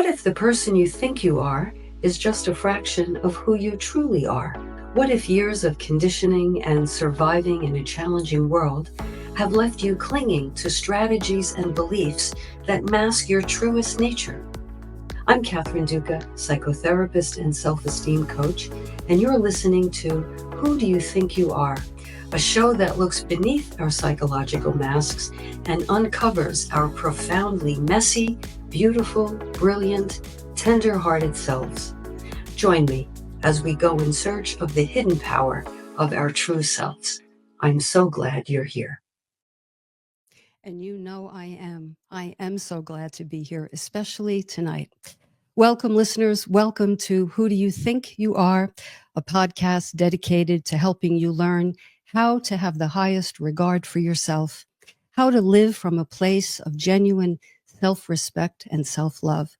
What if the person you think you are is just a fraction of who you truly are? What if years of conditioning and surviving in a challenging world have left you clinging to strategies and beliefs that mask your truest nature? I'm Catherine Duca, psychotherapist and self-esteem coach, and you're listening to Who Do You Think You Are? A show that looks beneath our psychological masks and uncovers our profoundly messy, beautiful, brilliant, tender-hearted selves. Join me as we go in search of the hidden power of our true selves. I'm so glad you're here. And you know I am. I am so glad to be here, especially tonight. Welcome, listeners. Welcome to Who Do You Think You Are? A podcast dedicated to helping you learn how to have the highest regard for yourself, how to live from a place of genuine self-respect and self-love,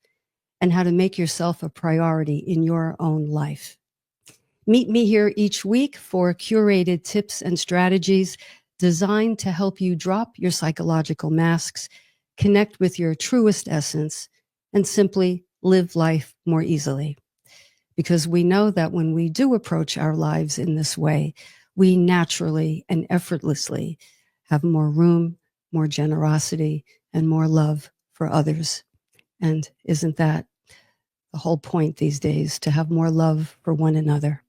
and how to make yourself a priority in your own life. Meet me here each week for curated tips and strategies designed to help you drop your psychological masks, connect with your truest essence, and simply live life more easily. Because we know that when we do approach our lives in this way, we naturally and effortlessly have more room, more generosity, and more love for others. And isn't that the whole point these days, to have more love for one another?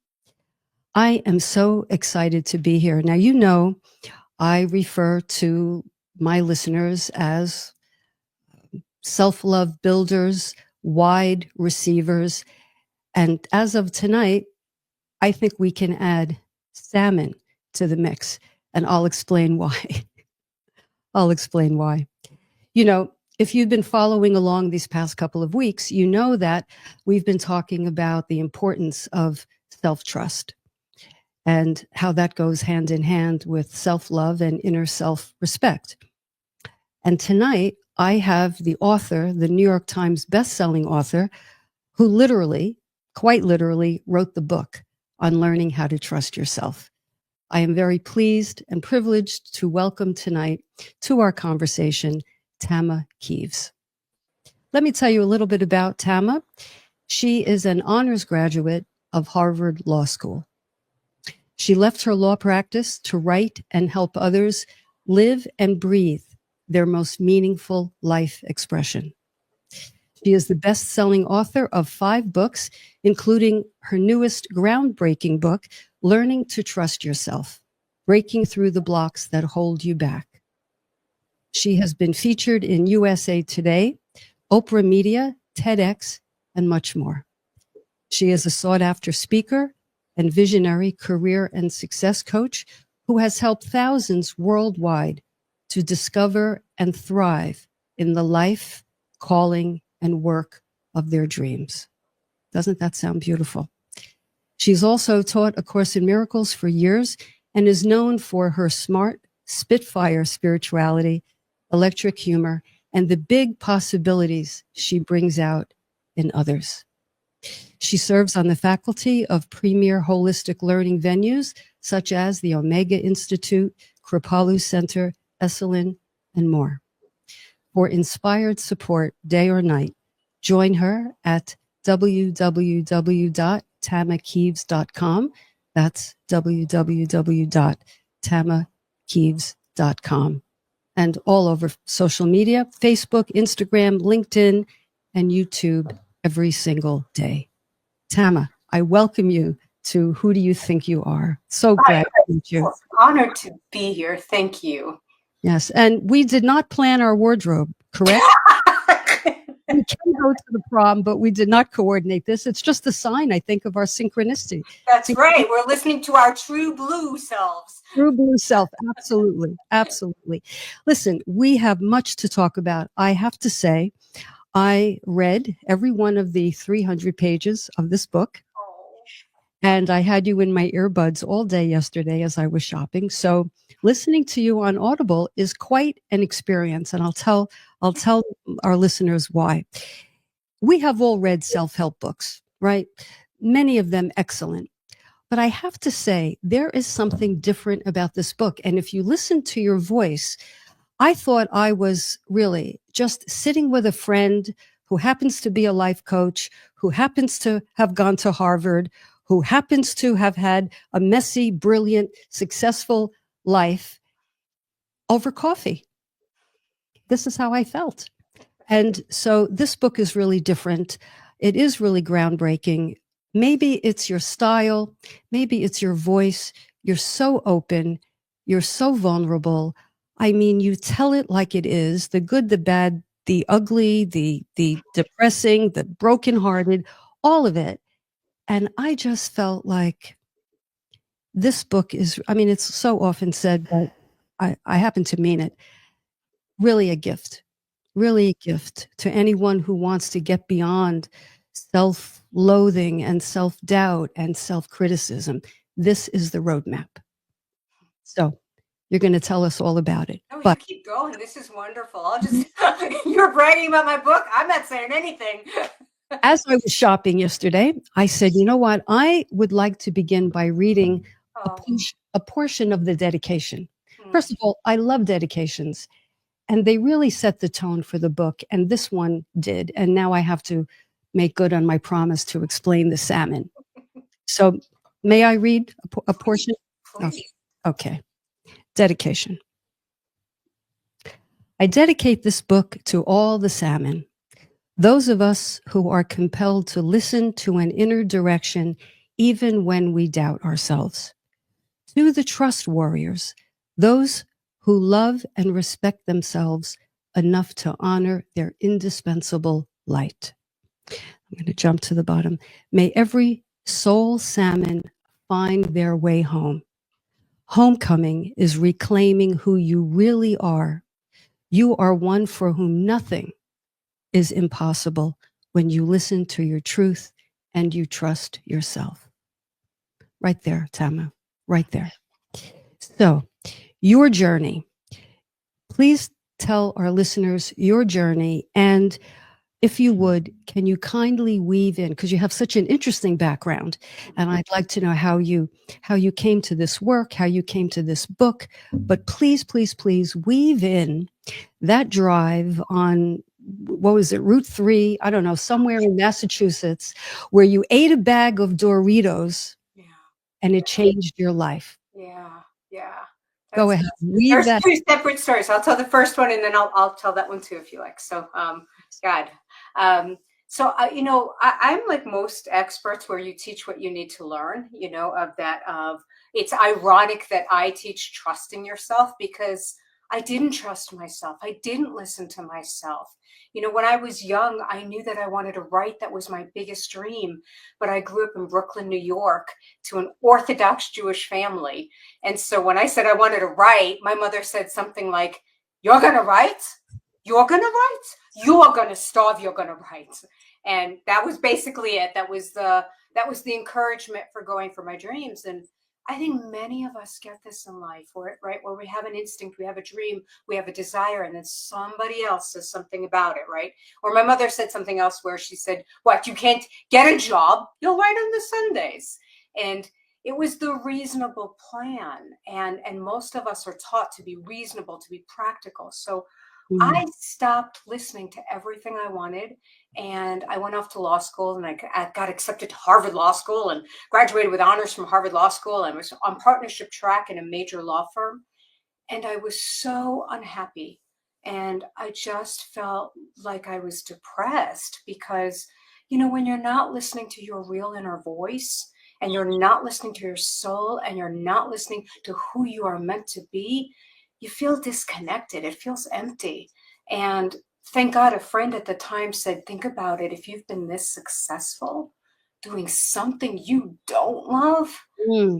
I am so excited to be here. Now, you know, I refer to my listeners as self-love builders, wide receivers. And as of tonight, I think we can add salmon to the mix, and I'll explain why. I'll explain why. You know, if you've been following along these past couple of weeks, you know that we've been talking about the importance of self-trust and how that goes hand in hand with self-love and inner self-respect. And tonight, I have the author, the New York Times bestselling author, who literally, quite literally, wrote the book on learning how to trust yourself. I am very pleased and privileged to welcome tonight to our conversation, Tama Kieves. Let me tell you a little bit about Tama. She is an honors graduate of Harvard Law School. She left her law practice to write and help others live and breathe their most meaningful life expression. She is the best-selling author of 5 books, including her newest groundbreaking book, Learning to Trust Yourself, Breaking Through the Blocks That Hold You Back. She has been featured in USA Today, Oprah Media, TEDx, and much more. She is a sought-after speaker and visionary career and success coach who has helped thousands worldwide to discover and thrive in the life, calling, and work of their dreams. Doesn't that sound beautiful? She's also taught A Course in Miracles for years and is known for her smart, spitfire spirituality, electric humor, and the big possibilities she brings out in others. She serves on the faculty of premier holistic learning venues such as the Omega Institute, Kripalu Center, Esalen, and more. For inspired support day or night, join her at www.tamakieves.com. That's www.tamakieves.com. And all over social media, Facebook, Instagram, LinkedIn, and YouTube every single day. Tama, I welcome you to Who Do You Think You Are? So glad to meet you. Honored to be here. Thank you. Yes, and we did not plan our wardrobe, correct? We can go to the prom, but we did not coordinate this. It's just a sign, I think, of our synchronicity. That's right. We're listening to our true blue selves. True blue self. Absolutely. Absolutely. Listen, we have much to talk about. I have to say, I read every one of the 300 pages of this book. And I had you in my earbuds all day yesterday as I was shopping. So listening to you on Audible is quite an experience. And I'll tell our listeners why. We have all read self-help books, right? Many of them excellent. But I have to say, there is something different about this book. And if you listen to your voice, I thought I was really just sitting with a friend who happens to be a life coach, who happens to have gone to Harvard, who happens to have had a messy, brilliant, successful life over coffee. This is how I felt. And so this book is really different. It is really groundbreaking. Maybe it's your style, maybe it's your voice. You're so open, you're so vulnerable. I mean, you tell it like it is, the good, the bad, the ugly, the depressing, the brokenhearted, all of it. And I just felt like this book is, I mean, it's so often said, but I happen to mean it, really a gift. Really a gift to anyone who wants to get beyond self-loathing and self-doubt and self-criticism. This is the roadmap. So you're going to tell us all about it. No, you But keep going. This is wonderful. I'll just, you're bragging about my book. I'm not saying anything. as I was shopping yesterday, I said, you know what? I would like to begin by reading Oh, a portion of the dedication. hmm. First of all, I love dedications. And they really set the tone for the book. And this one did. And now I have to make good on my promise to explain the salmon. So may I read a portion? Please. Okay. Dedication. I dedicate this book to all the salmon, those of us who are compelled to listen to an inner direction even when we doubt ourselves. To the trust warriors, those who love and respect themselves enough to honor their indispensable light. I'm going to jump to the bottom. May every soul salmon find their way home. Homecoming is reclaiming who you really are. You are one for whom nothing is impossible when you listen to your truth and you trust yourself. Right there, Tama, right there. So, your journey. Please tell our listeners your journey. And if you would, can you kindly weave in, because you have such an interesting background, and I'd like to know how you came to this work, how you came to this book. But please, please, please weave in that drive on, what was it, Route 3, I don't know, somewhere in Massachusetts, where you ate a bag of Doritos Yeah. and it changed your life. Yeah. Yeah. Go ahead, weave There's that. two separate stories. I'll tell the first one, and then I'll tell that one too if you like. So, God, I'm like most experts, where you teach what you need to learn. Of it's ironic that I teach trusting yourself, because I didn't trust myself. I didn't listen to myself. When I was young, I knew that I wanted to write. That was my biggest dream. But I grew up in Brooklyn, New York, to an Orthodox Jewish family. And so when I said I wanted to write, my mother said something like, "You're going to write? You're going to write? You are going to starve. You're going to write." And that was basically it. That was the encouragement for going for my dreams. And I think many of us get this in life, where we have an instinct, we have a dream, we have a desire, and then somebody else says something about it, right? Or my mother said something else, where she said, "What, you can't get a job? You'll write on the Sundays." And it was the reasonable plan. And most of us are taught to be reasonable, to be practical. So I stopped listening to everything I wanted, and I went off to law school, and I got accepted to Harvard Law School and graduated with honors from Harvard Law School, and was on partnership track in a major law firm. And I was so unhappy. And I just felt like I was depressed, because, when you're not listening to your real inner voice, and you're not listening to your soul, and you're not listening to who you are meant to be, you feel disconnected. It feels empty. And thank God a friend at the time said, "Think about it. If you've been this successful doing something you don't love,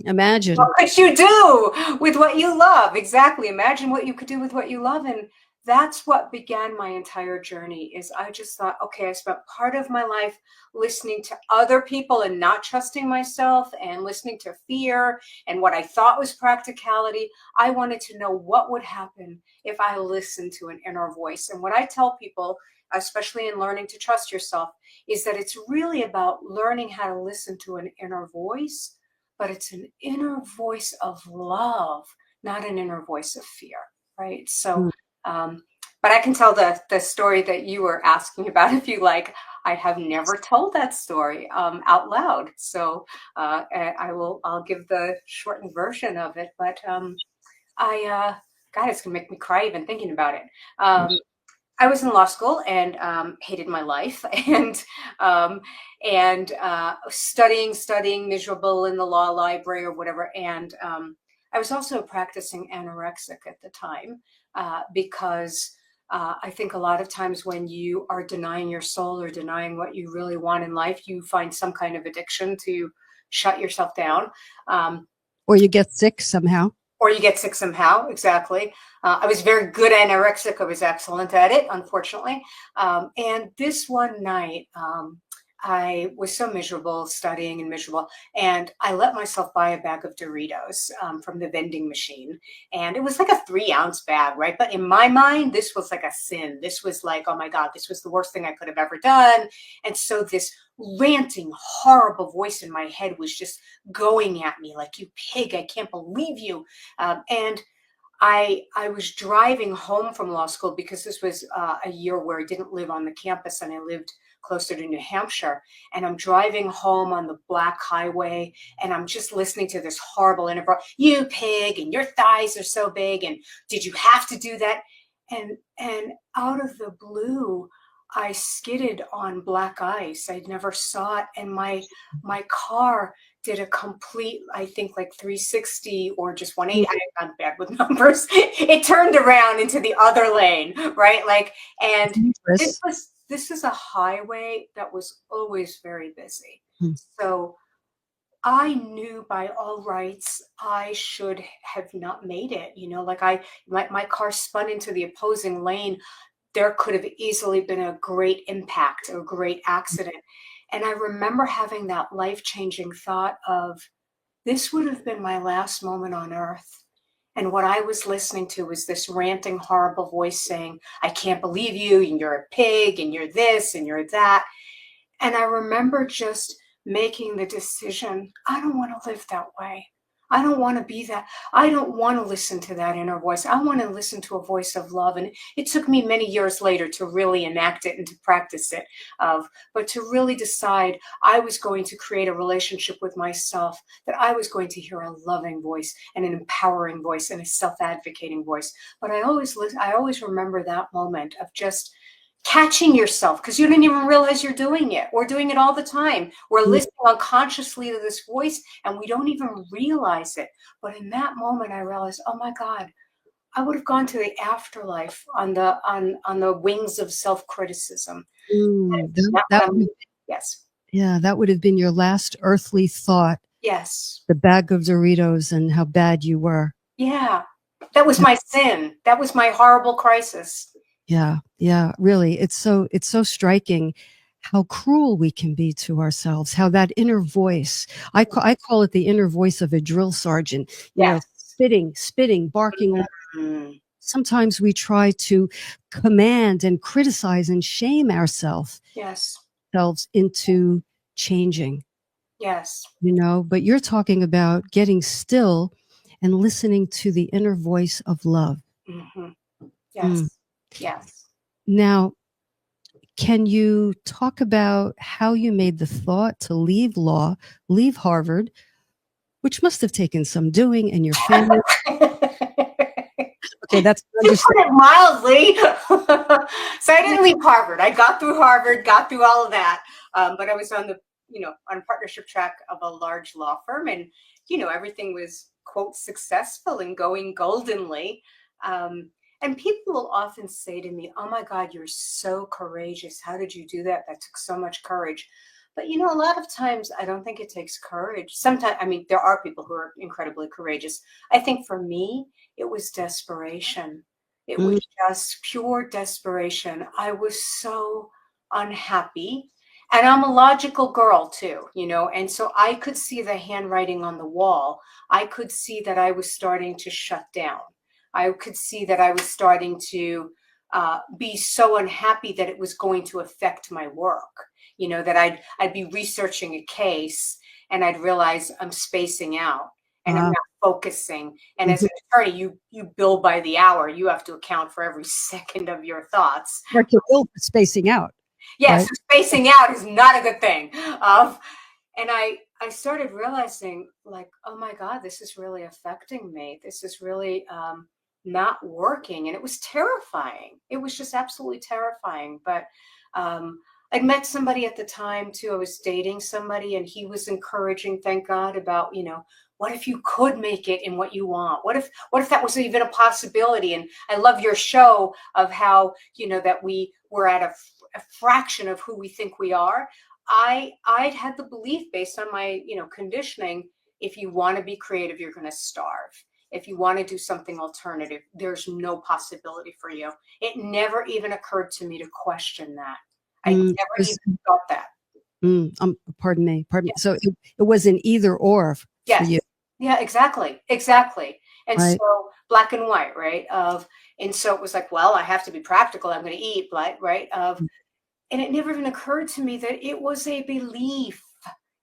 Imagine. what could you do with what you love?" Exactly. Imagine what you could do with what you love. And that's what began my entire journey. Is I just thought, okay, I spent part of my life listening to other people and not trusting myself, and listening to fear and what I thought was practicality. I wanted to know what would happen if I listened to an inner voice. And what I tell people, especially in learning to trust yourself, is that it's really about learning how to listen to an inner voice, but it's an inner voice of love, not an inner voice of fear, right? So But I can tell the story that you were asking about if you like. I have never told that story out loud, so I'll give the shortened version of it. But God, it's gonna make me cry even thinking about it. I was in law school and hated my life um, and studying, miserable in the law library or whatever. And I was also practicing anorexic at the time because I think a lot of times when you are denying your soul or denying what you really want in life, you find some kind of addiction to shut yourself down. Um, Or you get sick somehow. or you get sick somehow. Exactly. I was very good anorexic. I was excellent at it, unfortunately. And this one night, I was so miserable, studying and miserable, and I let myself buy a bag of Doritos from the vending machine. And it was like a 3-ounce bag, right? But in my mind, this was like a sin. This was like, oh my God, this was the worst thing I could have ever done. And so this ranting, horrible voice in my head was just going at me like, you pig, I can't believe you. And I was driving home from law school because this was a year where I didn't live on the campus and I lived closer to New Hampshire. And I'm driving home on the black highway and I'm just listening to this horrible interview. You pig, and your thighs are so big, and did you have to do that? And out of the blue, I skidded on black ice. I never saw it, and my car did a complete, I think, like 360 or just 180. I'm bad with numbers. It turned around into the other lane, right? Like, and this is a highway that was always very busy. So I knew by all rights I should have not made it. You know, like my car spun into the opposing lane. There could have easily been a great impact, a great accident. And I remember having that life-changing thought of, this would have been my last moment on earth. And what I was listening to was this ranting, horrible voice saying, I can't believe you, and you're a pig, and you're this, and you're that. And I remember just making the decision, I don't want to live that way. I don't want to be that. I don't want to listen to that inner voice. I want to listen to a voice of love. And it took me many years later to really enact it and to practice it, but to really decide I was going to create a relationship with myself, that I was going to hear a loving voice and an empowering voice and a self-advocating voice. But I always remember that moment of just catching yourself, because you didn't even realize you're doing it. We're doing it all the time. We're listening unconsciously to this voice and we don't even realize it. But in that moment, I realized, oh my God, I would have gone to the afterlife on the wings of self-criticism. Yes. Yeah, that would have been your last earthly thought. Yes. The bag of Doritos and how bad you were. Yeah. That was my sin. That was my horrible crisis. Yeah, really. It's so striking how cruel we can be to ourselves, how that inner voice, I call it the inner voice of a drill sergeant, you know, spitting, barking. Sometimes we try to command and criticize and shame ourselves into changing. Yes. You know, but you're talking about getting still and listening to the inner voice of love. Yes. Yes. Now, can you talk about how you made the thought to leave law, leave Harvard, which must have taken some doing, and your family? Okay, that's to put it mildly. So I didn't leave Harvard. I got through Harvard, got through all of that, but I was on the on partnership track of a large law firm, and everything was, quote, successful and going goldenly. And people will often say to me, oh my God, you're so courageous. How did you do that? That took so much courage. But, a lot of times I don't think it takes courage. Sometimes, I mean, there are people who are incredibly courageous. I think for me, it was desperation. It was just pure desperation. I was so unhappy. And I'm a logical girl too, and so I could see the handwriting on the wall. I could see that I was starting to shut down. I could see that I was starting to be so unhappy that it was going to affect my work. That I'd be researching a case and I'd realize I'm spacing out and I'm not focusing. And as Mhm. an attorney, you bill by the hour. You have to account for every second of your thoughts. Or to build spacing out, Yes, right? so spacing out is not a good thing. And I started realizing, like, oh my God, this is really affecting me. This is really not working. And it was terrifying. It was just absolutely terrifying. But I'd met somebody at the time too. I was dating somebody and he was encouraging, thank God, about, what if you could make it in what you want? What if that was even a possibility? And I love your show of how, that we were at a fraction of who we think we are. I'd had the belief based on my, conditioning, if you want to be creative, you're going to starve. If you want to do something alternative, there's no possibility for you. It never even occurred to me to question that. I Mm, never was- even thought that. pardon me. Yeah. So it was an either or for Yes. you, Yeah, exactly. Exactly. And right? so black and white, right? And so it was like, well, I have to be practical. I'm going to eat, right? And it never even occurred to me that it was a belief.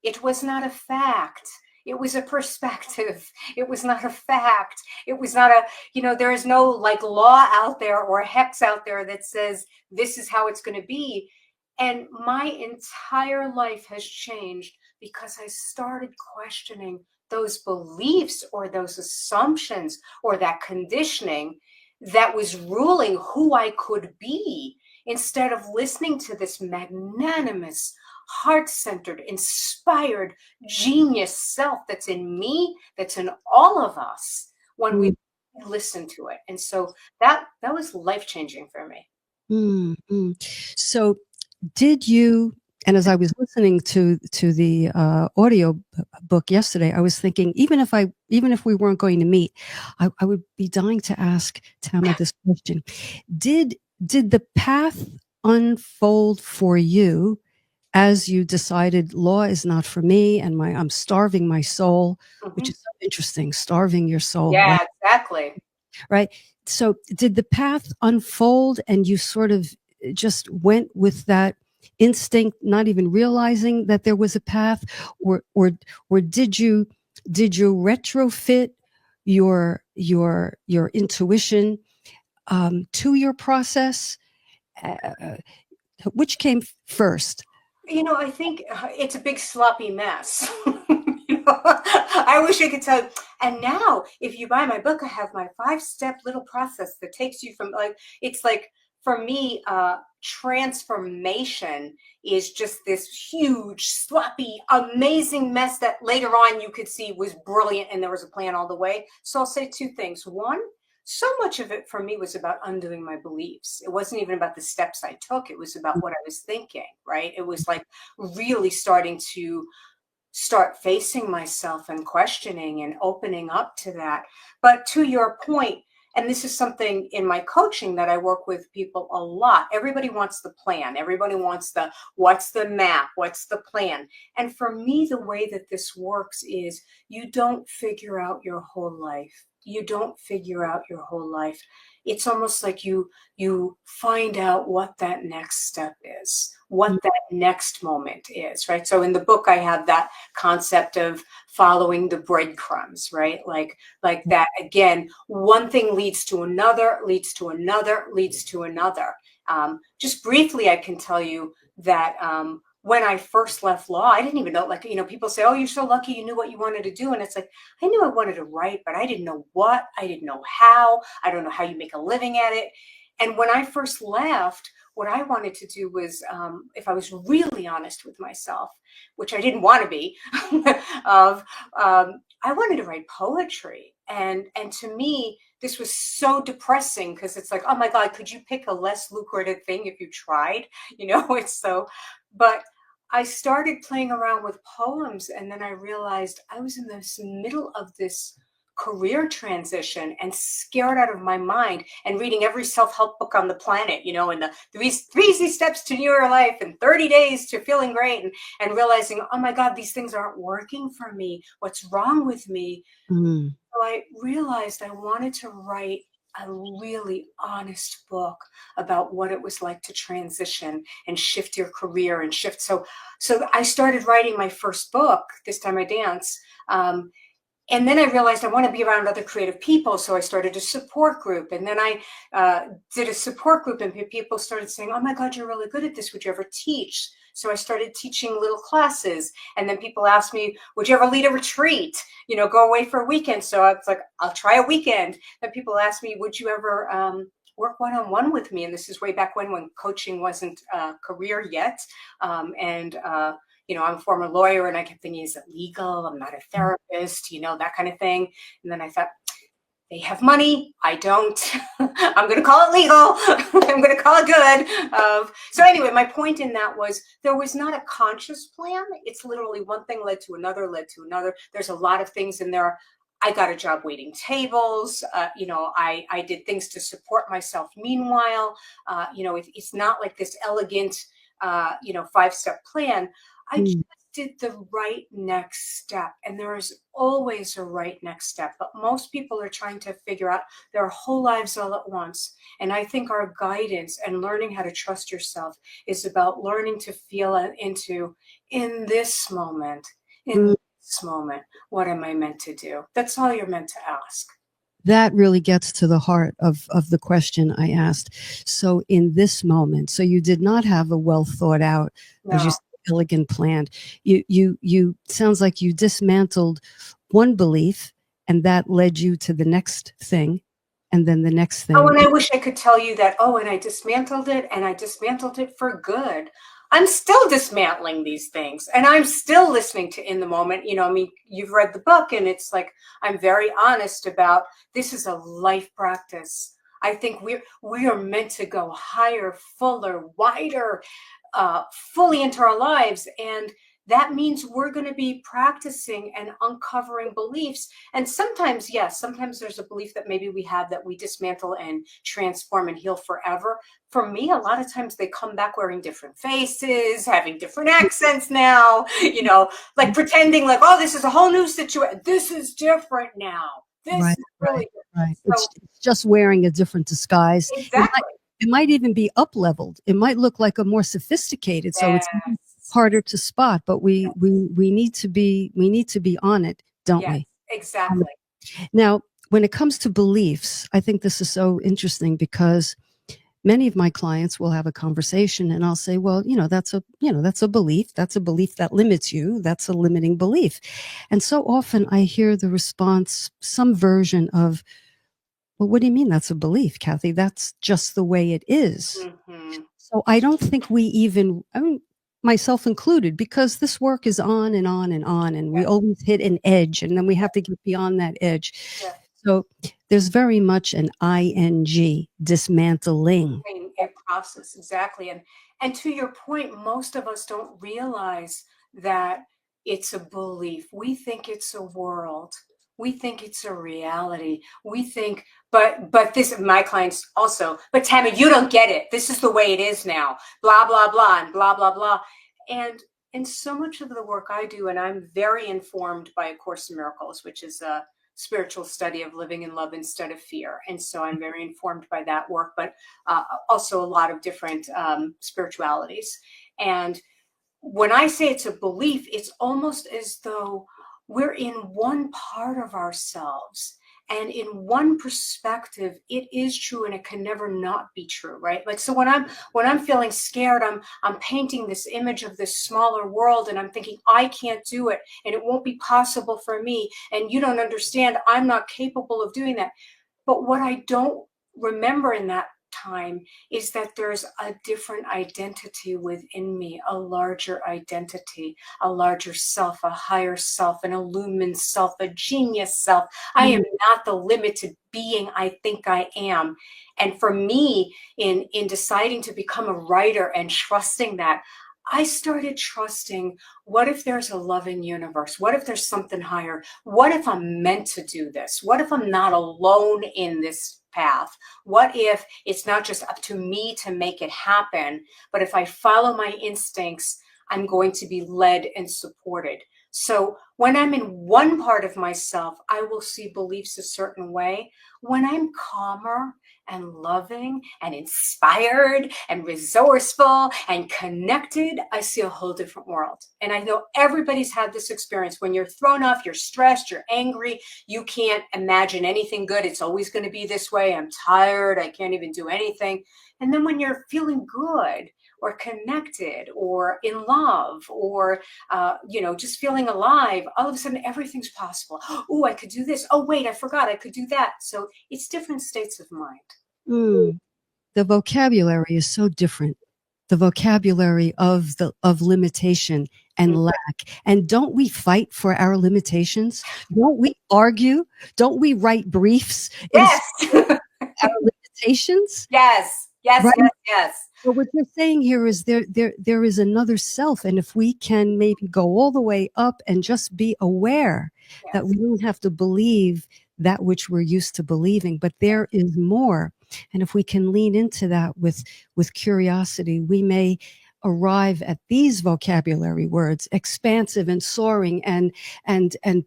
It was not a fact. It was a perspective. It was not a fact. It was not there is no like law out there or hex out there that says this is how it's going to be. And my entire life has changed because I started questioning those beliefs or those assumptions or that conditioning that was ruling who I could be, instead of listening to this magnanimous, heart-centered, inspired, genius self that's in me, that's in all of us when we Mm, listen to it. And so that was life-changing for me. mm, mm. So did you, and as I was listening to the audio book yesterday, I was thinking, even if we weren't going to meet, I would be dying to ask Tama this question. Did the path unfold for you as you decided law is not for me, and I'm starving my soul, which Mhm. is so interesting, starving your soul, Yeah, right? exactly. Right. So did the path unfold and you sort of just went with that instinct, not even realizing that there was a path, or did you retrofit your intuition to your process? Uh, which came first? I think it's a big sloppy mess. I wish I could tell you. And now, if you buy my book, I have my 5-step little process that takes you from it's like, for me, transformation is just this huge, sloppy, amazing mess that later on you could see was brilliant and there was a plan all the way. So I'll say two things. One, so much of it for me was about undoing my beliefs. It wasn't even about the steps I took. It was about what I was thinking, right? It was like really starting to facing myself and questioning and opening up to that. But to your point, and this is something in my coaching that I work with people a lot. Everybody wants the plan. Everybody wants what's the map? What's the plan? And for me, the way that this works is you don't figure out your whole life. You don't figure out your whole life. It's almost like you find out what that next step is, what that next moment is, right? So in the book, I have that concept of following the breadcrumbs, right? Like that again, one thing leads to another, leads to another, leads to another. Just briefly, I can tell you that when I first left law, I didn't even know, people say, oh, you're so lucky you knew what you wanted to do. And it's like, I knew I wanted to write, but I didn't know what, I didn't know how, I don't know how you make a living at it. And when I first left, what I wanted to do was, if I was really honest with myself, which I didn't want to be, of I wanted to write poetry. And to me, this was so depressing because it's like, oh my God, could you pick a less lucrative thing if you tried? It's so, but I started playing around with poems, and then I realized I was in this middle of this career transition and scared out of my mind and reading every self-help book on the planet, and the three easy steps to your life and 30 days to feeling great, and realizing, oh my God, these things aren't working for me. What's wrong with me? Mm. So I realized I wanted to write a really honest book about what it was like to transition and shift your career and shift. So I started writing my first book, This Time I Dance. And then I realized I want to be around other creative people. So I started a support group. And then I did a support group, and people started saying, oh my God, you're really good at this. Would you ever teach? So I started teaching little classes. And then people asked me, would you ever lead a retreat? Go away for a weekend. So I was like, I'll try a weekend. Then people asked me, would you ever work one-on-one with me? And this is way back when coaching wasn't a career yet. I'm a former lawyer, and I kept thinking, is it legal? I'm not a therapist, that kind of thing. And then I thought, they have money. I don't. I'm going to call it legal. I'm going to call it good. So anyway, my point in that was there was not a conscious plan. It's literally one thing led to another, led to another. There's a lot of things in there. I got a job waiting tables. I did things to support myself. Meanwhile, it's not like this elegant, 5-step plan. I just did the right next step. And there is always a right next step. But most people are trying to figure out their whole lives all at once. And I think our guidance and learning how to trust yourself is about learning to feel into, in this moment, what am I meant to do? That's all you're meant to ask. That really gets to the heart of the question I asked. So in this moment, so you did not have a well thought out, as you said, elegant plan. You sounds like you dismantled one belief, and that led you to the next thing, and then the next thing. Oh, and I wish I could tell you that, and I dismantled it, and I dismantled it for good. I'm still dismantling these things, and I'm still listening to In the Moment. You've read the book, and it's like, I'm very honest about, this is a life practice. I think we are meant to go higher, fuller, wider, fully into our lives. And that means we're going to be practicing and uncovering beliefs. And sometimes there's a belief that maybe we have that we dismantle and transform and heal forever. For me, a lot of times they come back wearing different faces, having different accents now, like pretending like, oh, this is a whole new situation. This is different now. This is really right. So, it's just wearing a different disguise. Exactly. It might even be up leveled. It might look like a more sophisticated, so it's harder to spot. But we need to be on it, don't we? Exactly. Now, when it comes to beliefs, I think this is so interesting because many of my clients will have a conversation, and I'll say, well, that's a belief. That's a belief that limits you. That's a limiting belief. And so often I hear the response, some version of, well, what do you mean that's a belief, Kathy? That's just the way it is. Mm-hmm. So I don't think we even, myself included, because this work is on and on and on, and we always hit an edge, and then we have to get beyond that edge. Yeah. So there's very much an ing, dismantling. A process, exactly. And to your point, most of us don't realize that it's a belief. We think it's a world. We think it's a reality. We think, but this, my clients also, but Tama, you don't get it. This is the way it is now. Blah, blah, blah, and blah, blah, blah. And so much of the work I do, and I'm very informed by A Course in Miracles, which is a spiritual study of living in love instead of fear. And so I'm very informed by that work, but also a lot of different spiritualities. And when I say it's a belief, it's almost as though we're in one part of ourselves, and in one perspective, it is true, and it can never not be true, right? Like, so when I'm feeling scared, I'm painting this image of this smaller world, and I'm thinking, I can't do it, and it won't be possible for me, and you don't understand, I'm not capable of doing that. But what I don't remember in that time is that there's a different identity within me, a larger identity, a larger self, a higher self, an illumined self, a genius self. I am not the limited being I think I am. And for me, in deciding to become a writer and trusting that, I started trusting, what if there's a loving universe? What if there's something higher? What if I'm meant to do this? What if I'm not alone in this path? What if it's not just up to me to make it happen, but if I follow my instincts, I'm going to be led and supported? So when I'm in one part of myself, I will see beliefs a certain way. When I'm calmer and loving and inspired and resourceful and connected, I see a whole different world. And I know everybody's had this experience. When you're thrown off, you're stressed, you're angry, you can't imagine anything good. It's always going to be this way. I'm tired. I can't even do anything. And then when you're feeling good or connected or in love or, just feeling alive, all of a sudden everything's possible. Oh, I could do this. Oh, wait, I forgot I could do that. So it's different states of mind. Mm. The vocabulary is so different. The vocabulary of limitation and lack. And don't we fight for our limitations? Don't we argue? Don't we write briefs in Yes. our limitations? Yes. Yes. Right? Yes. Yes. But what you're saying here is there is another self. And if we can maybe go all the way up and just be aware that we don't have to believe that which we're used to believing, but there is more. And if we can lean into that with curiosity, we may arrive at these vocabulary words: expansive and soaring and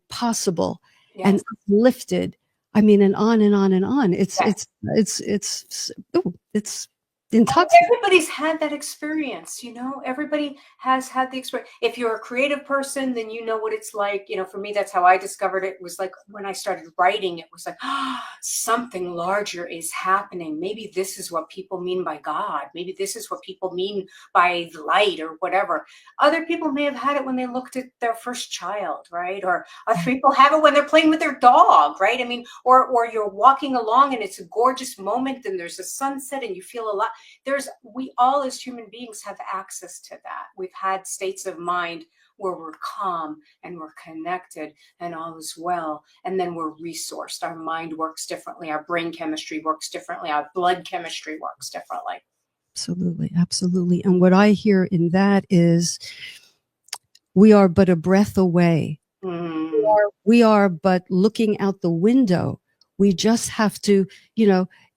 possible and lifted. I mean, and on and on and on. It's intoxicating. Everybody's had that experience, everybody has had the experience. If you're a creative person, then you know what it's like. For me, that's how I discovered it. It was like when I started writing, it was like, something larger is happening. Maybe this is what people mean by God. Maybe this is what people mean by light or whatever. Other people may have had it when they looked at their first child, right? Or other people have it when they're playing with their dog, right? I mean, or you're walking along and it's a gorgeous moment and there's a sunset and you feel a lot. We all as human beings have access to that. We've had states of mind where we're calm and we're connected and all is well. And then we're resourced. Our mind works differently. Our brain chemistry works differently. Our blood chemistry works differently. Absolutely. Absolutely. And what I hear in that is we are but a breath away. We are but looking out the window. We just have to,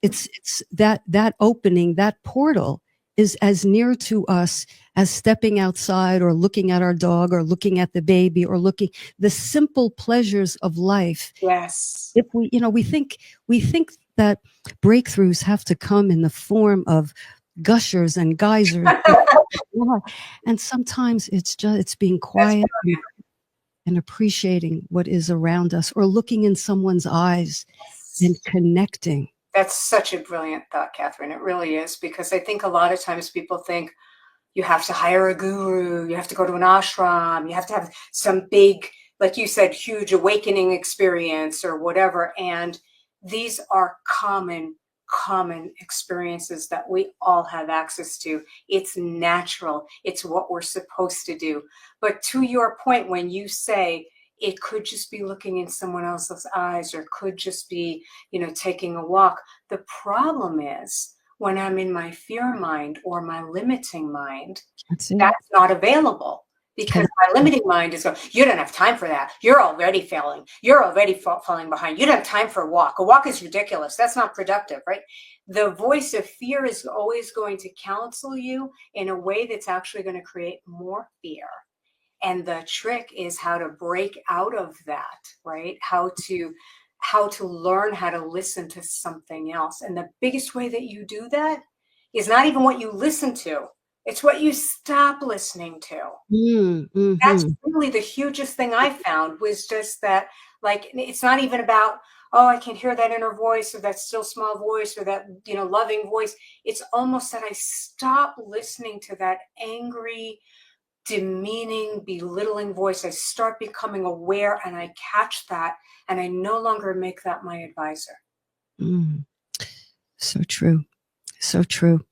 it's that opening, that portal is as near to us as stepping outside or looking at our dog or looking at the baby or looking the simple pleasures of life. Yes. If we think that breakthroughs have to come in the form of gushers and geysers. And sometimes it's being quiet and appreciating what is around us or looking in someone's eyes and connecting. That's such a brilliant thought, Catherine. It really is, because I think a lot of times people think you have to hire a guru, you have to go to an ashram, you have to have some big, like you said, huge awakening experience or whatever. And these are common experiences that we all have access to. It's natural. It's what we're supposed to do. But to your point, when you say it could just be looking in someone else's eyes or could just be, taking a walk. The problem is when I'm in my fear mind or my limiting mind, that's not available. Because my limiting mind is going, you don't have time for that. You're already failing. You're already falling behind. You don't have time for a walk. A walk is ridiculous. That's not productive, right? The voice of fear is always going to counsel you in a way that's actually going to create more fear. And the trick is how to break out of that, right? How to learn how to listen to something else. And the biggest way that you do that is not even what you listen to. It's what you stop listening to. Mm-hmm. That's really the hugest thing I found, was just that, like, it's not even about, oh, I can hear that inner voice or that still small voice or that, loving voice. It's almost that I stop listening to that angry, demeaning, belittling voice. I start becoming aware and I catch that, and I no longer make that my advisor. So true. So true.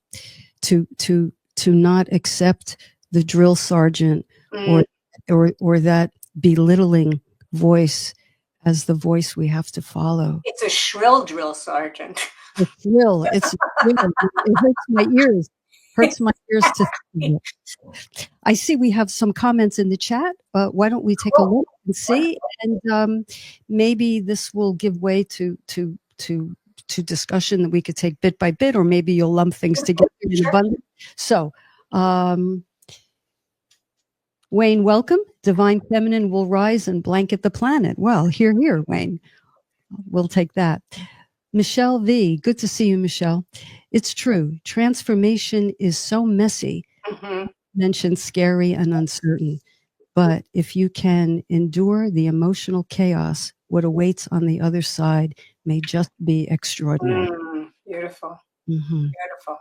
To not accept the drill sergeant or that belittling voice as the voice we have to follow. It's a shrill drill sergeant. It's shrill. It's shrill. It hurts my ears. Hurts my ears to see it. I see we have some comments in the chat. Why don't we take a look and see? And maybe this will give way to discussion that we could take bit by bit, or maybe you'll lump things together in abundance. So, Wayne, welcome. Divine Feminine will rise and blanket the planet. Well, here, Wayne. We'll take that. Michelle V, good to see you, Michelle. It's true. Transformation is so messy, Mm-hmm. mentioned scary and uncertain. But if you can endure the emotional chaos, what awaits on the other side may just be extraordinary. Beautiful. Mm-hmm. Beautiful.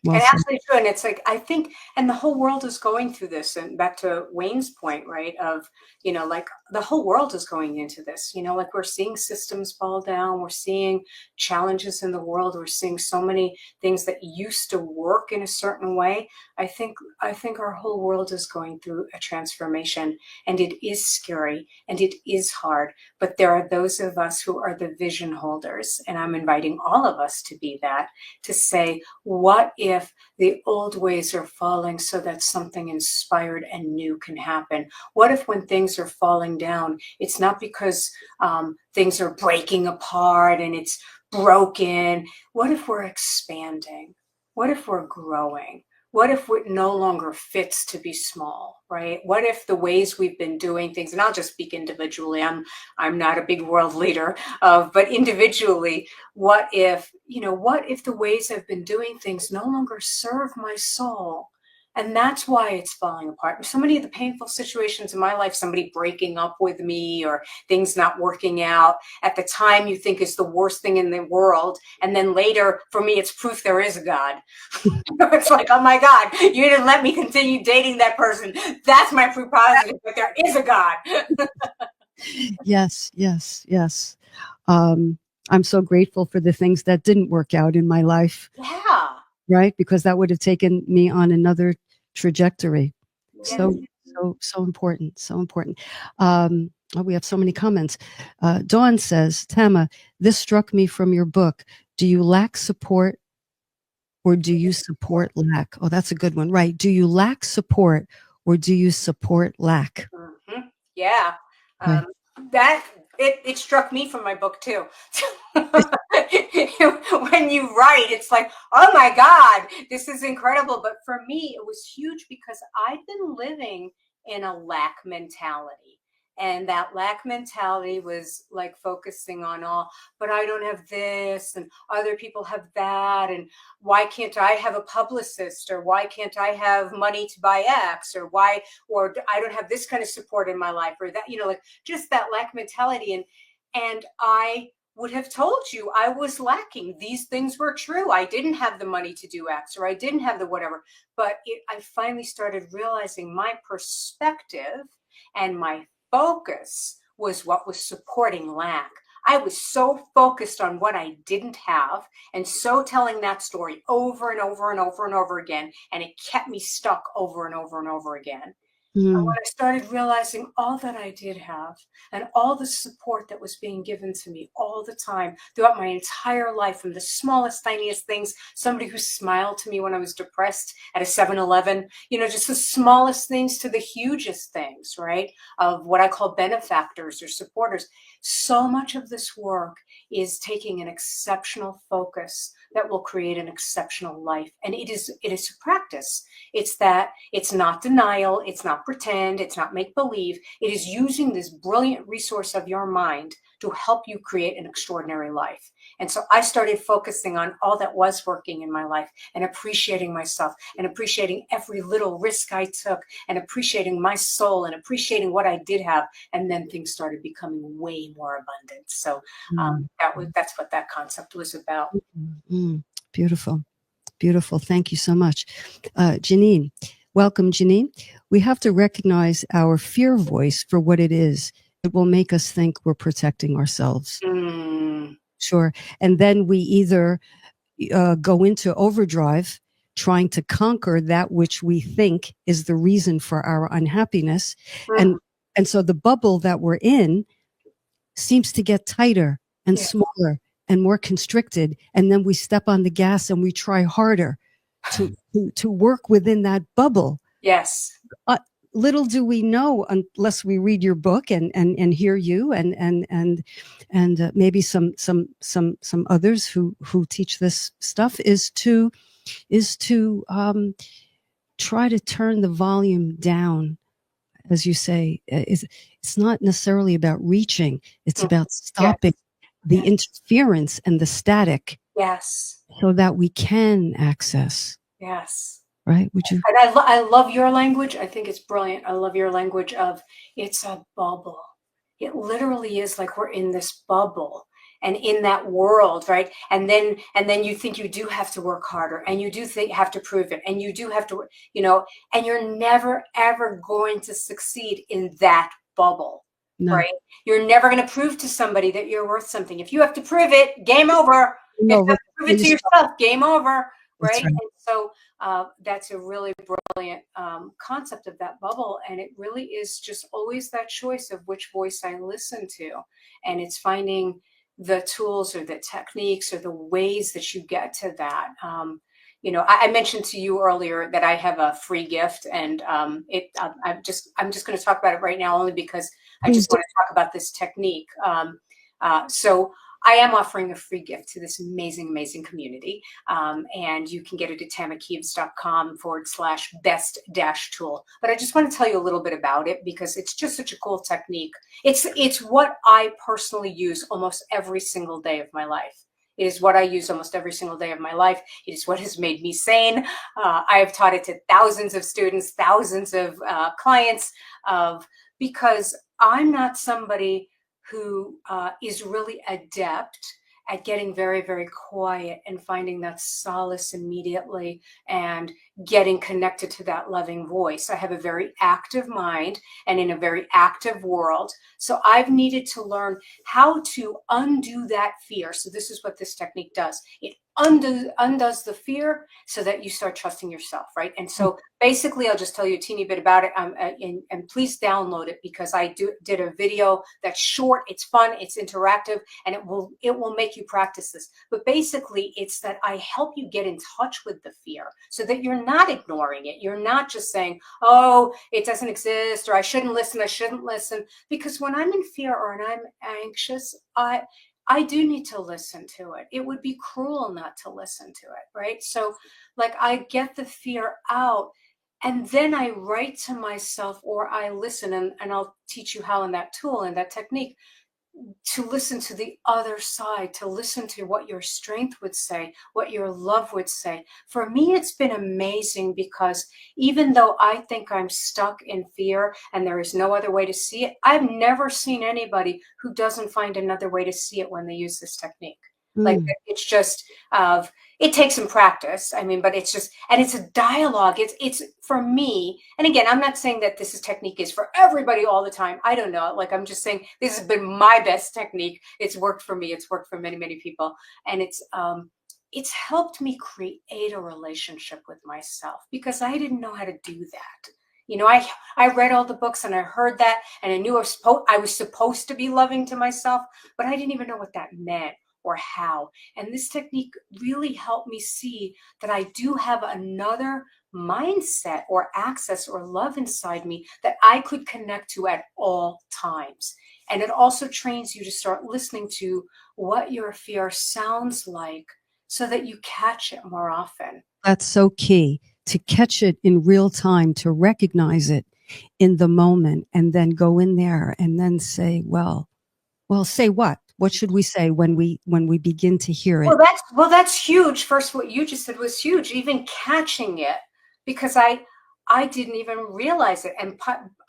Well And said. absolutely true. And it's like, I think, and the whole world is going through this. And back to Wayne's point, right? Of, like the whole world is going into this, like we're seeing systems fall down. We're seeing challenges in the world. We're seeing so many things that used to work in a certain way. I think our whole world is going through a transformation, and it is scary and it is hard. But there are those of us who are the vision holders. And I'm inviting all of us to be that, to say, what if the old ways are falling so that something inspired and new can happen? What if when things are falling down, it's not because things are breaking apart and it's broken? What if we're expanding? What if we're growing? What if it no longer fits to be small, right? What if the ways we've been doing things, and I'll just speak individually, I'm not a big world leader, but individually, what if the ways I've been doing things no longer serve my soul? And that's why it's falling apart. So many of the painful situations in my life, somebody breaking up with me or things not working out, at the time you think is the worst thing in the world. And then later, for me, it's proof there is a God. It's like, oh my God, you didn't let me continue dating that person. That's my proof positive that there is a God. Yes. I'm so grateful for the things that didn't work out in my life. Yeah. Right? Because that would have taken me on another trajectory. Yes. So important. So important. We have so many comments. Dawn says, Tama, this struck me from your book. Do you lack support or do you support lack? Oh, that's a good one. Right. Do you lack support or do you support lack? Mm-hmm. Yeah. Okay. That it struck me from my book too. When you write, it's like, oh my God, this is incredible. But for me, it was huge because I'd been living in a lack mentality. And that lack mentality was like focusing on all, but I don't have this, and other people have that. And why can't I have a publicist? Or why can't I have money to buy X? Or or I don't have this kind of support in my life, or that, like just that lack mentality. And I would have told you I was lacking. These things were true. I didn't have the money to do X, or I didn't have the whatever. But I finally started realizing my perspective and my focus was what was supporting lack. I was so focused on what I didn't have, and so telling that story over and over and over and over again. And it kept me stuck over and over and over again. And when I started realizing all that I did have and all the support that was being given to me all the time throughout my entire life, from the smallest, tiniest things, somebody who smiled to me when I was depressed at a 7-Eleven, just the smallest things to the hugest things, right? Of what I call benefactors or supporters. So much of this work is taking an exceptional focus that will create an exceptional life. And it is a practice. It's not denial. It's not pretend. It's not make believe. It is using this brilliant resource of your mind to help you create an extraordinary life. And so I started focusing on all that was working in my life, and appreciating myself, and appreciating every little risk I took, and appreciating my soul, and appreciating what I did have. And then things started becoming way more abundant. So that's what that concept was about. Beautiful. Beautiful. Thank you so much. Janine, welcome, Janine. We have to recognize our fear voice for what it is. It will make us think we're protecting ourselves. Sure. And then we either go into overdrive, trying to conquer that which we think is the reason for our unhappiness. And so the bubble that we're in seems to get tighter and smaller and more constricted. And then we step on the gas and we try harder to work within that bubble. Yes. Little do we know, unless we read your book and hear you and maybe some others who teach this stuff, is to try to turn the volume down as you say, is it's not necessarily about reaching. It's Mhm. about Yes. stopping the Yes. interference and the static Yes. so that we can access, Yes. right? Would you? And I love your language. I think it's brilliant. I love your language of it's a bubble. It literally is like we're in this bubble and in that world, right? And then you think you do have to work harder and you do think have to prove it and you do have to, and you're never ever going to succeed in that bubble, No. right? You're never going to prove to somebody that you're worth something. If you have to prove it, game over. If No, you have to prove it to yourself, game over, that's right? right. And so that's a really brilliant concept of that bubble. And it really is just always that choice of which voice I listen to. And it's finding the tools or the techniques or the ways that you get to that. I mentioned to you earlier that I have a free gift, and I'm just going to talk about it right now, only because I Please just do. want to talk about this technique. So I am offering a free gift to this amazing, amazing community. And you can get it at tamakieves.com/best-tool. But I just want to tell you a little bit about it because it's just such a cool technique. It's what I personally use almost every single day of my life. It is what I use almost every single day of my life. It is what has made me sane. I have taught it to thousands of students, thousands of clients, because I'm not somebody who is really adept at getting very, very quiet and finding that solace immediately and getting connected to that loving voice. I have a very active mind and in a very active world. So I've needed to learn how to undo that fear. So this is what this technique does. It undoes the fear so that you start trusting yourself, right? And so basically, I'll just tell you a teeny bit about it, and please download it because I did a video that's short, it's fun, it's interactive, and it will make you practice this. But basically, it's that I help you get in touch with the fear so that you're not ignoring it. You're not just saying, "Oh, it doesn't exist," or "I shouldn't listen, I shouldn't listen," because when I'm in fear or when I'm anxious, I do need to listen to it. It would be cruel not to listen to it, right? So, like, I get the fear out and then I write to myself or I listen, and I'll teach you how in that tool and that technique to listen to the other side, to listen to what your strength would say, what your love would say. For me, it's been amazing because even though I think I'm stuck in fear and there is no other way to see it, I've never seen anybody who doesn't find another way to see it when they use this technique. Like Mm. it's just it takes some practice. I mean, but it's just, and it's a dialogue. It's for me. And again, I'm not saying that this technique is for everybody all the time. I don't know. Like I'm just saying this has been my best technique. It's worked for me. It's worked for many, many people. And it's helped me create a relationship with myself because I didn't know how to do that. I read all the books and I heard that and I knew I was supposed to be loving to myself, but I didn't even know what that meant or how. And this technique really helped me see that I do have another mindset or access or love inside me that I could connect to at all times. And it also trains you to start listening to what your fear sounds like so that you catch it more often. That's so key to catch it in real time, to recognize it in the moment, and then go in there and then say, well, say what? What should we say when we begin to hear it? That's huge. First, what you just said was huge. Even catching it, because I didn't even realize it, and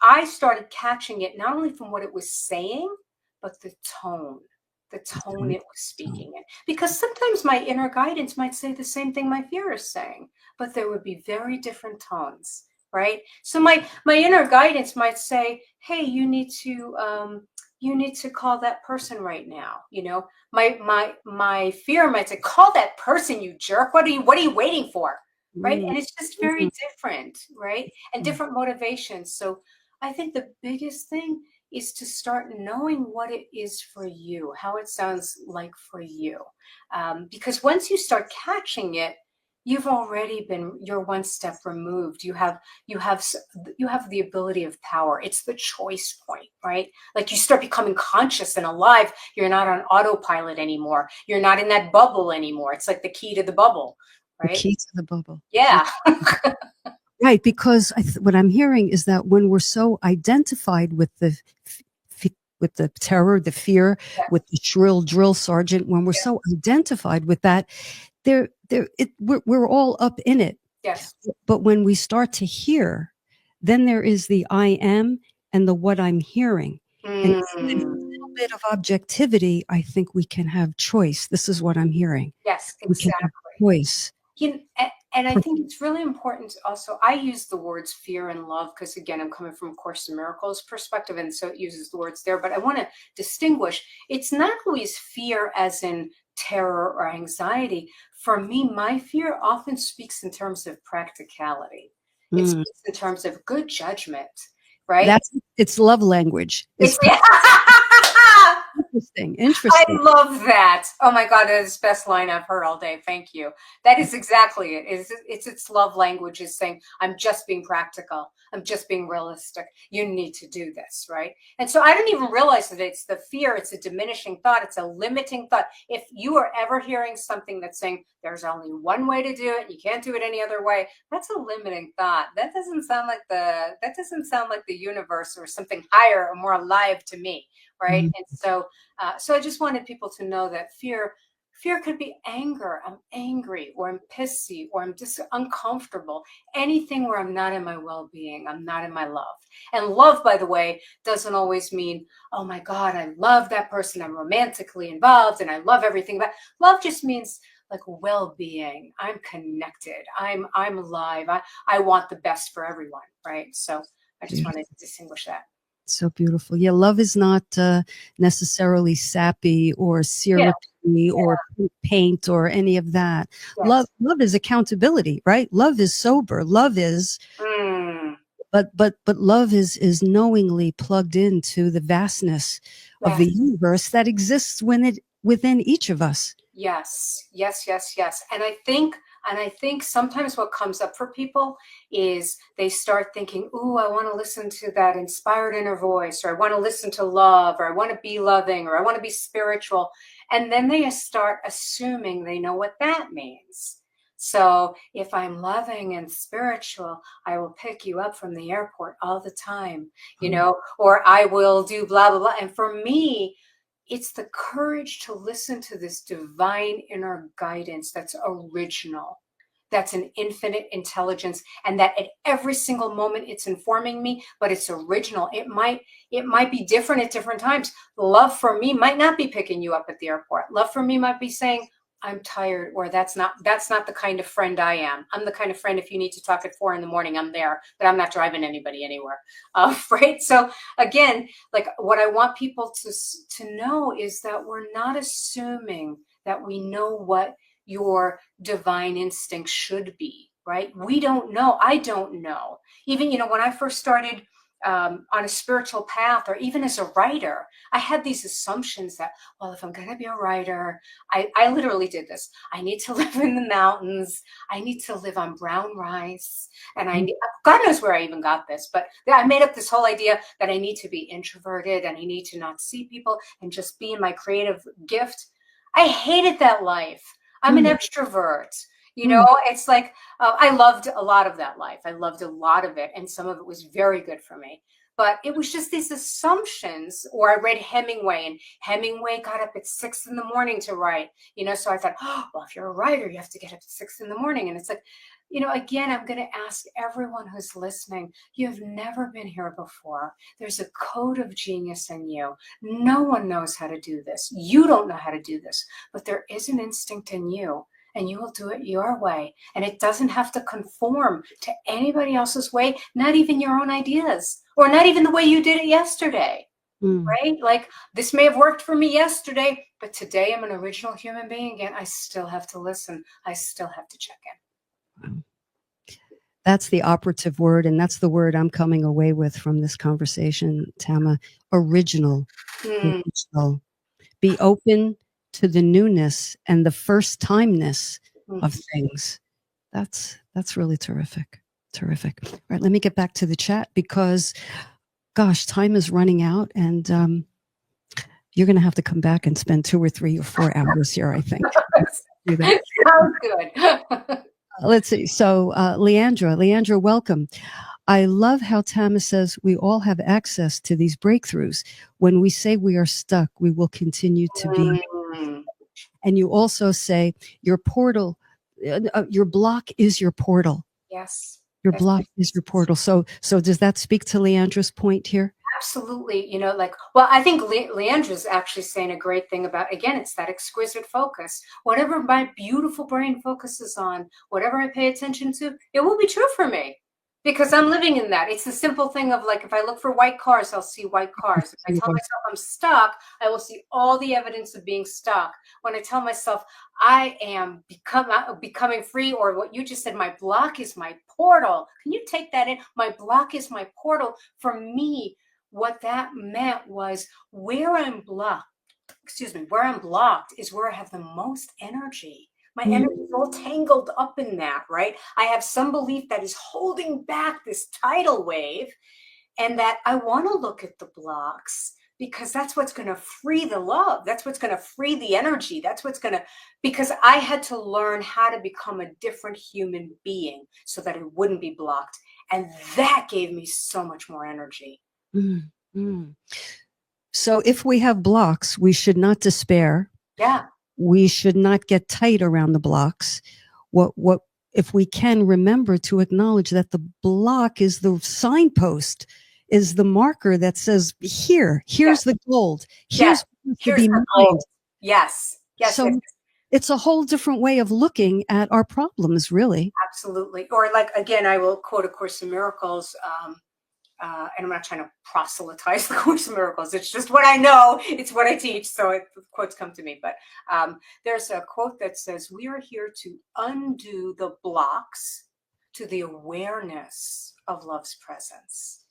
I started catching it not only from what it was saying, but the tone it was speaking in. Because sometimes my inner guidance might say the same thing my fear is saying, but there would be very different tones, right? So my inner guidance might say, "Hey, you need to call that person right now." My fear might say, "Call that person, you jerk. What are you waiting for?" Right? Mm, And it's just very mm, different, right? And mm. different motivations. So I think the biggest thing is to start knowing what it is for you, how it sounds like for you. Because once you start catching it, you're one step removed. You have the ability of power. It's the choice point, right? Like you start becoming conscious and alive. You're not on autopilot anymore. You're not in that bubble anymore. It's like the key to the bubble, The right? key to the bubble. Yeah. Right, because what I'm hearing is that when we're so identified with with the terror, the fear, Yes, with the shrill drill sergeant, when we're yes, so identified with that, we're all up in it. yes. But when we start to hear, then there is the I am and the what I'm hearing. And in a little Mm. bit of objectivity, I think we can have choice. This is what I'm hearing. Yes, We can have exactly. choice. And I think it's really important also. I use the words fear and love because, again, I'm coming from Course in Miracles perspective, and so it uses the words there. But I want to distinguish it's not always fear as in terror or anxiety. For me, my fear often speaks in terms of practicality, it Mm. speaks in terms of good judgment, right? That's it's love language. It's It's interesting. I Interesting. love that. Oh my God, that is the best line I've heard all day. Thank you. That is exactly it. It's its love language is saying, I'm just being practical. I'm just being realistic. You need to do this, right? And so I didn't even realize that it's the fear. It's a diminishing thought. It's a limiting thought. If you are ever hearing something that's saying there's only one way to do it, you can't do it any other way, that's a limiting thought. That doesn't sound like the universe or something higher or more alive to me, right? Mm. And so I just wanted people to know that fear could be anger. I'm angry, or I'm pissy, or I'm just uncomfortable. Anything where I'm not in my well-being, I'm not in my love. And love, by the way, doesn't always mean, oh my God, I love that person. I'm romantically involved and I love everything. But love just means like well-being. I'm connected. I'm alive. I want the best for everyone, right? So I just wanted to distinguish that. So beautiful. Yeah, love is not necessarily sappy or Yeah. syrupy or paint or any of that. Yes. Love is accountability, right? Love is sober. Love is, Mm, but love is knowingly plugged into the vastness of the yes. universe that exists within each of us. Yes, yes, yes, yes. And I think sometimes what comes up for people is they start thinking, "Ooh, I want to listen to that inspired inner voice, or I want to listen to love, or I want to be loving, or I want to be spiritual." And then they start assuming they know what that means. So, if I'm loving and spiritual, I will pick you up from the airport all the time, or I will do blah blah blah. And for me, it's the courage to listen to this divine inner guidance that's original, that's an infinite intelligence, and that at every single moment it's informing me, but it's original. It might be different at different times. Love for me might not be picking you up at the airport. Love for me might be saying, I'm tired, or that's not the kind of friend I am. I'm the kind of friend, if you need to talk at 4 a.m, I'm there, but I'm not driving anybody anywhere. Right. So again, like what I want people to know is that we're not assuming that we know what your divine instinct should be, right? We don't know. I don't know. Even, when I first started on a spiritual path, or even as a writer, I had these assumptions that, well, if I'm going to be a writer, I literally did this. I need to live in the mountains. I need to live on brown rice. And God knows where I even got this, but I made up this whole idea that I need to be introverted and I need to not see people and just be in my creative gift. I hated that life. I'm an Mm, extrovert. mm, It's like I loved a lot of that life. I loved a lot of it, and some of it was very good for me. But it was just these assumptions. Or I read Hemingway, and Hemingway got up at 6 in the morning to write. So I thought, oh, well, if you're a writer, you have to get up at 6 in the morning. And it's like, again, I'm going to ask everyone who's listening, you've never been here before. There's a code of genius in you. No one knows how to do this. You don't know how to do this, but there is an instinct in you, and you will do it your way. And it doesn't have to conform to anybody else's way, not even your own ideas, or not even the way you did it yesterday, mm. right? Like, this may have worked for me yesterday, but today I'm an original human being again. I still have to listen. I still have to check in. That's the operative word, and that's the word I'm coming away with from this conversation, Tama. Original. Hmm. Original. Be open to the newness and the first timeness of things. That's really terrific. Terrific. All right, let me get back to the chat because, gosh, time is running out, and you're going to have to come back and spend 2 or 3 or 4 hours here, I think. Do that. Sounds good. Let's see. So, Leandra, welcome. I love how Tama says we all have access to these breakthroughs. When we say we are stuck, we will continue to be. Mm, And you also say your portal, your block is your portal. yes. Your Yes. block is your portal. So does that speak to Leandra's point here? Absolutely. Like, well, I think Leandra's actually saying a great thing about, again, it's that exquisite focus. Whatever my beautiful brain focuses on, whatever I pay attention to, it will be true for me because I'm living in that. It's the simple thing of like, if I look for white cars, I'll see white cars. If I tell myself I'm stuck, I will see all the evidence of being stuck. When I tell myself I am becoming free, or what you just said, my block is my portal. Can you take that in? My block is my portal. For me, what that meant was where I'm blocked, where I'm blocked is where I have the most energy. My Mm, energy is all tangled up in that, right? I have some belief that is holding back this tidal wave, and that I want to look at the blocks because that's what's going to free the love. That's what's going to free the energy. That's what's going to, because I had to learn how to become a different human being so that it wouldn't be blocked. And that gave me so much more energy. mm, mm. So if we have blocks, we should not despair. Yeah. We should not get tight around the blocks. What if we can remember to acknowledge that the block is the signpost, is the marker that says, here's Yes. the gold. Yes. Here's what's to Here's be the mined. goal. Yes. Yes. Yes. So it's a whole different way of looking at our problems, really. Absolutely. Or like, again, I will quote A Course in Miracles. And I'm not trying to proselytize the Course in Miracles. It's just what I know. It's what I teach. So the quotes come to me. But there's a quote that says, we are here to undo the blocks to the awareness of love's presence.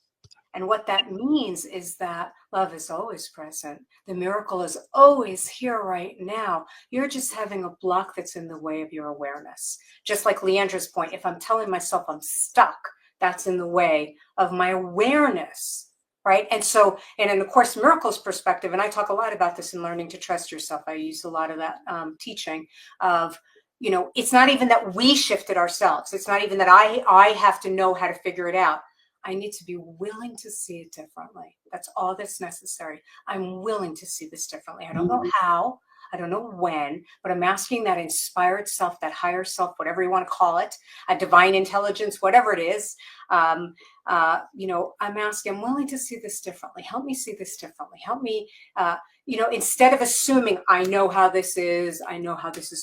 And what that means is that love is always present. The miracle is always here right now. You're just having a block that's in the way of your awareness. Just like Leandra's point, if I'm telling myself I'm stuck, that's in the way of my awareness, right? And so, and in the Course in Miracles perspective, and I talk a lot about this in Learning to Trust Yourself, I use a lot of that teaching of, it's not even that we shifted ourselves. It's not even that I have to know how to figure it out. I need to be willing to see it differently. That's all that's necessary. I'm willing to see this differently. I don't know how, I don't know when, but I'm asking that inspired self, that higher self, whatever you want to call it, a divine intelligence, whatever it is. I'm asking, I'm willing to see this differently. Help me see this differently. Help me, instead of assuming I know how this is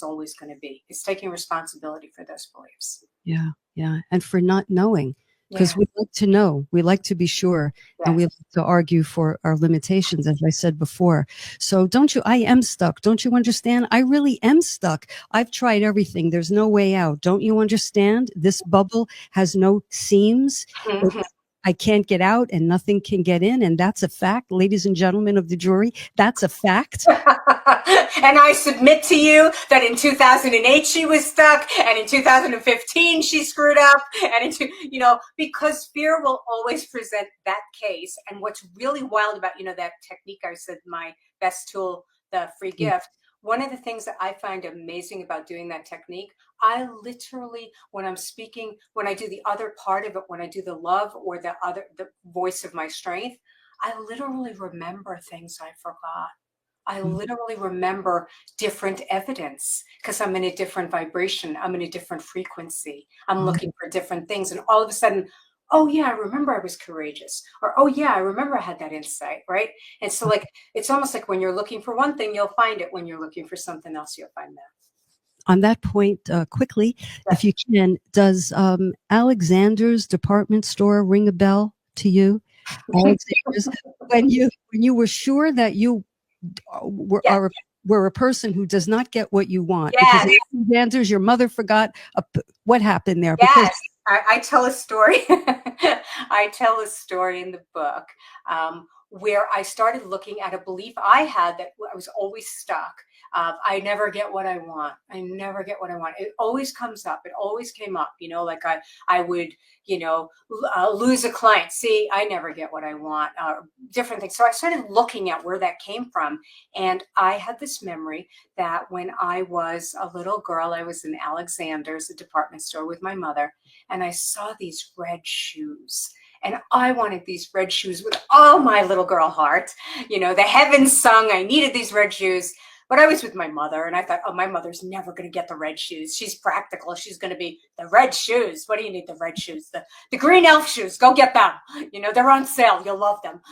always going to be. It's taking responsibility for those beliefs. Yeah, yeah. And for not knowing, because Yeah. we like to know, we like to be sure, and we Yes. like to argue for our limitations, as I said before. So I am stuck. Don't you understand? I really am stuck. I've tried everything. There's no way out. Don't you understand? This bubble has no seams. Mhm. I can't get out and nothing can get in. And that's a fact, ladies and gentlemen of the jury. That's a fact. And I submit to you that in 2008 she was stuck, and in 2015 she screwed up, and because fear will always present that case. And what's really wild about that technique I said, my best tool, the free gift. One of the things that I find amazing about doing that technique, I literally, when I'm speaking, when I do the other part of it, when I do the love or the voice of my strength, I literally remember things I forgot. I literally remember different evidence because I'm in a different vibration. I'm in a different frequency. I'm looking for different things. And all of a sudden, oh yeah, I remember I was courageous. Or, oh yeah, I remember I had that insight, right? And so it's almost like when you're looking for one thing, you'll find it. When you're looking for something else, you'll find that. On that point, quickly, if you can, does Alexander's department store ring a bell to you? Alexander's, when you were sure that you Yes. were a person who does not get what you want, Yes. because Alexander's, your mother forgot what happened there. Yes. Because I tell a story. I tell a story in the book where I started looking at a belief I had that I was always stuck. I never get what I want. I never get what I want. It always comes up. It always came up, like I would, lose a client. See, I never get what I want, different things. So I started looking at where that came from. And I had this memory that when I was a little girl, I was in Alexander's, a department store with my mother, and I saw these red shoes. And I wanted these red shoes with all my little girl heart. The heavens sung, I needed these red shoes. But I was with my mother, and I thought, oh, my mother's never going to get the red shoes. She's practical. She's going to be the red shoes. What do you need the red shoes? The green elf shoes. Go get them. They're on sale. You'll love them.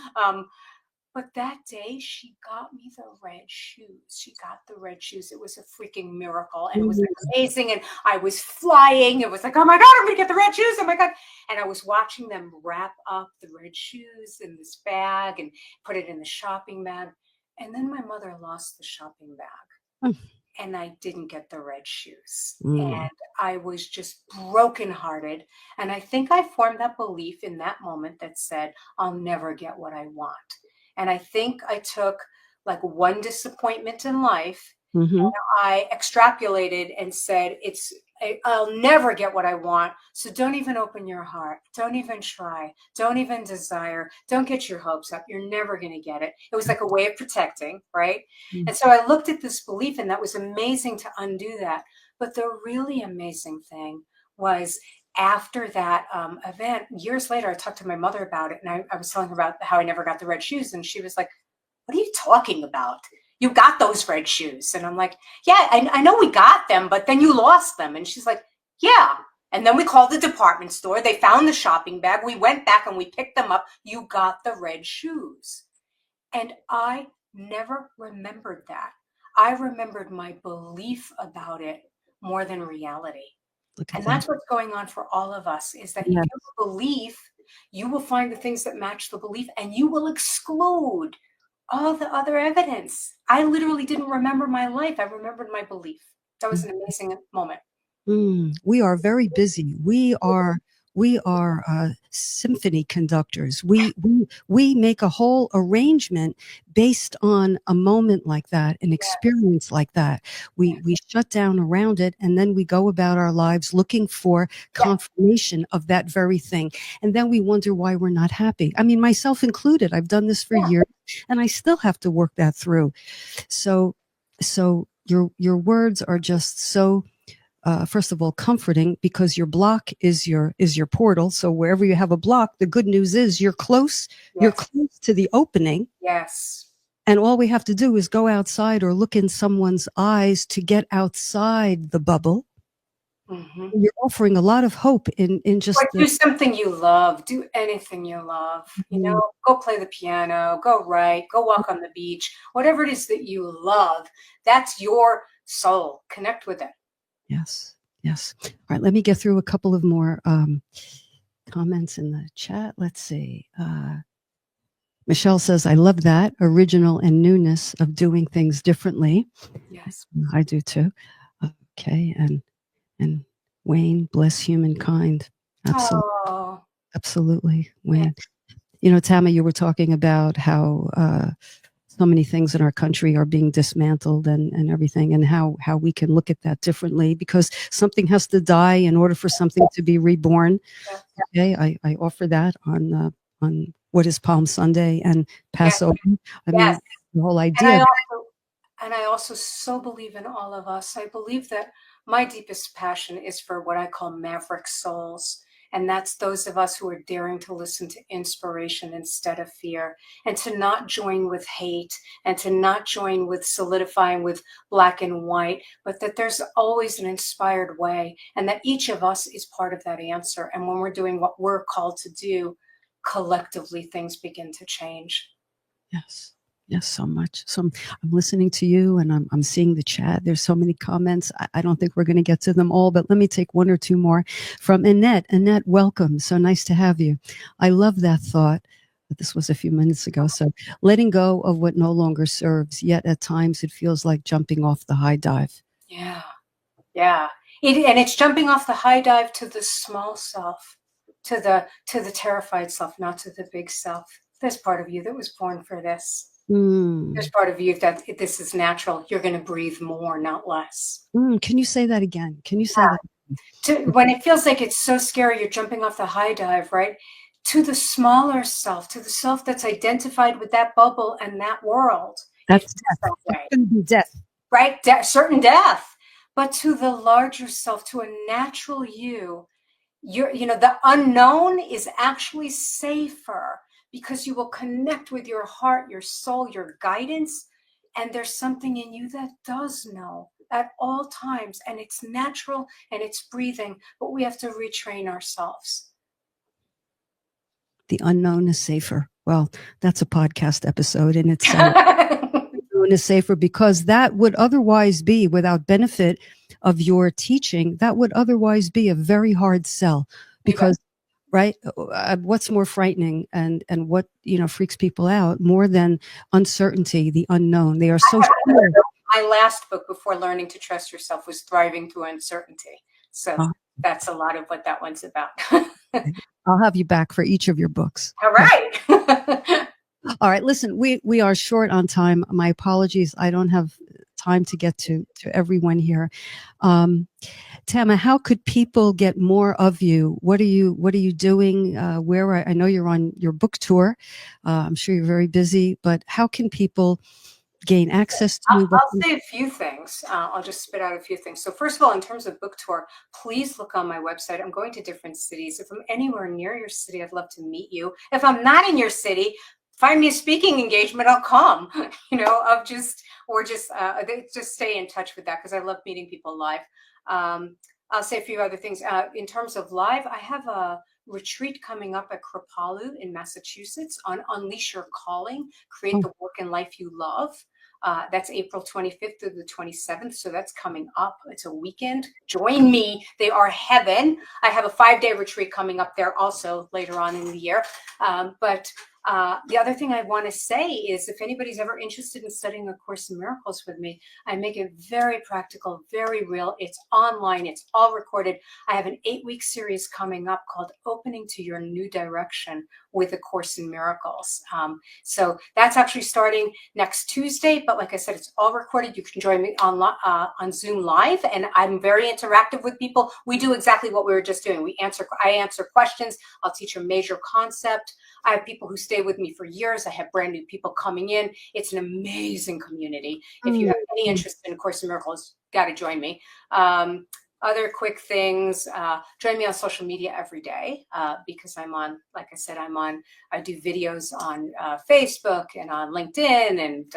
But that day, she got me the red shoes. She got the red shoes. It was a freaking miracle. And it was amazing. And I was flying. It was like, oh my God, I'm going to get the red shoes. Oh my God. And I was watching them wrap up the red shoes in this bag and put it in the shopping bag. And then my mother lost the shopping bag. And I didn't get the red shoes. And I was just brokenhearted. And I think I formed that belief in that moment that said, I'll never get what I want. And I think I took like one disappointment in life, and I extrapolated and said, I'll never get what I want. So don't even open your heart. Don't even try. Don't even desire. Don't get your hopes up. You're never going to get it. It was like a way of protecting, right? And so I looked at this belief, and that was amazing to undo that. But the really amazing thing was after that event, years later, I talked to my mother about it, and I was telling her about how I never got the red shoes. And she was like, what are you talking about? You got those red shoes. And I'm like, yeah, I know we got them, but then you lost them. And she's like, yeah. And then we called the department store. They found the shopping bag. We went back and we picked them up. You got the red shoes. And I never remembered that. I remembered my belief about it more than reality. And that's what's going on for all of us, is that if you have a belief, you will find the things that match the belief, and you will exclude all the other evidence. I literally didn't remember my life. I remembered my belief. That was an amazing moment. We are very busy. We are symphony conductors. We make a whole arrangement based on a moment like that, an experience like that. We shut down around it, and then we go about our lives looking for confirmation of that very thing. And then we wonder why we're not happy. I mean, myself included. I've done this for years, and I still have to work that through. So your words are just so first of all, comforting, because your block is your portal. So wherever you have a block, the good news is you're close. You're close to the opening. Yes. And all we have to do is go outside or look in someone's eyes to get outside the bubble. You're offering a lot of hope in just do something you love. Do anything you love. Go play the piano. Go write. Go walk on the beach. Whatever it is that you love, that's your soul. Connect with it. Yes. All right, let me get through a couple of more comments in the chat. Let's see. Michelle says, I love that original and newness of doing things differently. Yes. I do too. Okay. And Wayne, bless humankind. Absolutely. Oh. Absolutely. Wayne. Yeah. Tama, you were talking about how so many things in our country are being dismantled and everything, and how we can look at that differently, because something has to die in order for something to be reborn. Okay, I offer that on what is Palm Sunday and Passover. I mean, the whole idea. And I also so believe in all of us. I believe that my deepest passion is for what I call maverick souls. And that's those of us who are daring to listen to inspiration instead of fear, and to not join with hate, and to not join with solidifying with black and white, but that there's always an inspired way, and that each of us is part of that answer. And when we're doing what we're called to do, collectively things begin to change. Yes, so much. So I'm listening to you, and I'm seeing the chat. There's so many comments. I don't think we're going to get to them all, but let me take one or two more from Annette. Annette, welcome. So nice to have you. I love that thought. This was a few minutes ago. So letting go of what no longer serves, yet at times it feels like jumping off the high dive. Yeah. And it's jumping off the high dive to the small self, to the terrified self, not to the big self. there's part of you that was born for this. Mm. There's part of you that this is natural. You're going to breathe more, not less. Can you say that again? Can you say that? When it feels like it's so scary, you're jumping off the high dive, right? To the smaller self, to the self that's identified with that bubble and that world. That's death. That's going to be death. Right? Certain death. But to the larger self, to a natural you, the unknown is actually safer because you will connect with your heart, your soul, your guidance. And there's something in you that does know at all times. And it's natural and it's breathing, but we have to retrain ourselves. The unknown is safer. Well, that's a podcast episode in itself. The unknown is safer because that would otherwise be, without benefit of your teaching, that would otherwise be a very hard sell. Because, right, what's more frightening and what, freaks people out more than uncertainty, the unknown? They are so sure. My last book before learning to trust yourself was Thriving Through Uncertainty. So that's a lot of what that one's about. I'll have you back for each of your books. All right. All right. Listen, we are short on time. My apologies. I don't have time to get to everyone here. Tama, how could people get more of you? What are you doing? I know you're on your book tour. I'm sure you're very busy, but how can people gain access to you? I'll say a few things. I'll just spit out a few things. So first of all, in terms of book tour, please look on my website. I'm going to different cities. If I'm anywhere near your city, I'd love to meet you. If I'm not in your city, find me a speaking engagement. I'll come, just stay in touch with that because I love meeting people live. I'll say a few other things. In terms of live, I have a retreat coming up at Kripalu in Massachusetts on Unleash Your Calling, Create the Work and Life You Love. That's April 25th through the 27th. So that's coming up. It's a weekend. Join me. They are heaven. I have a 5-day retreat coming up there also later on in the year. But the other thing I want to say is if anybody's ever interested in studying A Course in Miracles with me, I make it very practical, very real. It's online. It's all recorded. I have an 8-week series coming up called Opening to Your New Direction with A Course in Miracles. So that's actually starting next Tuesday. But like I said, it's all recorded. You can join me on Zoom Live. And I'm very interactive with people. We do exactly what we were just doing. I answer questions. I'll teach a major concept. I have people who stay with me for years. I have brand new people coming in. It's an amazing community. If you have any interest in A Course in Miracles, got to join me. Other quick things, join me on social media every day because I do videos on Facebook and on LinkedIn and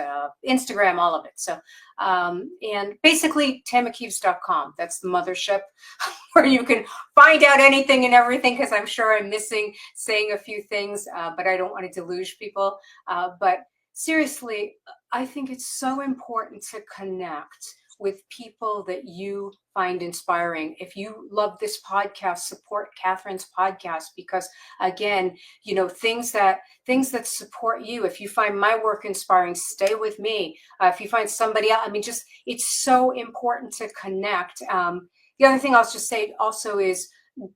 Instagram, all of it. So, and basically tamakieves.com. That's the mothership where you can find out anything and everything because I'm sure I'm missing saying a few things, but I don't want to deluge people. But seriously, I think it's so important to connect with people that you find inspiring. If you love this podcast, support Catherine's podcast because again, things that support you. If you find my work inspiring, stay with me. If you find somebody else, it's so important to connect. The other thing I'll just say also is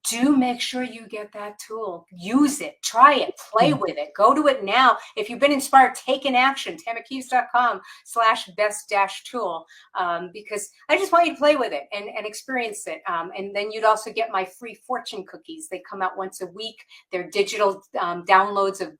do make sure you get that tool. Use it, try it, play with it, go to it now. If you've been inspired, take an action, tamakieves.com/best-tool, because I just want you to play with it and experience it. And then you'd also get my free fortune cookies. They come out once a week. They're digital downloads of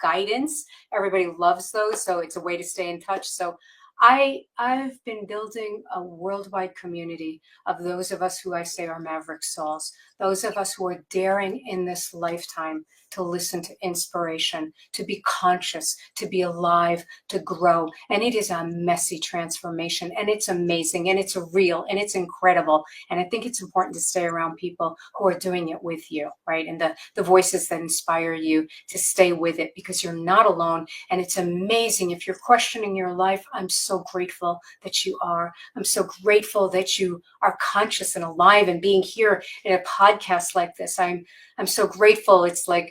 guidance. Everybody loves those. So it's a way to stay in touch. So I've been building a worldwide community of those of us who I say are maverick souls, those of us who are daring in this lifetime to listen to inspiration, to be conscious, to be alive, to grow. And it is a messy transformation, and it's amazing, and it's real, and it's incredible. And I think it's important to stay around people who are doing it with you, right? And the voices that inspire you to stay with it because you're not alone. And it's amazing. If you're questioning your life, I'm so grateful that you are. I'm so grateful that you are conscious and alive and being here in a podcast like this. I'm so grateful. It's like,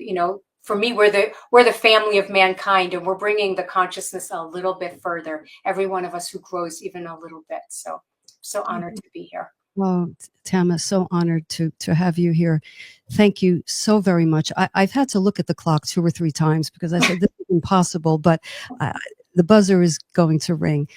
for me, we're the family of mankind, and we're bringing the consciousness a little bit further. Every one of us who grows even a little bit. So honored to be here. Well, Tama, so honored to have you here. Thank you so very much. I've had to look at the clock 2 or 3 times because I said this is impossible, but the buzzer is going to ring.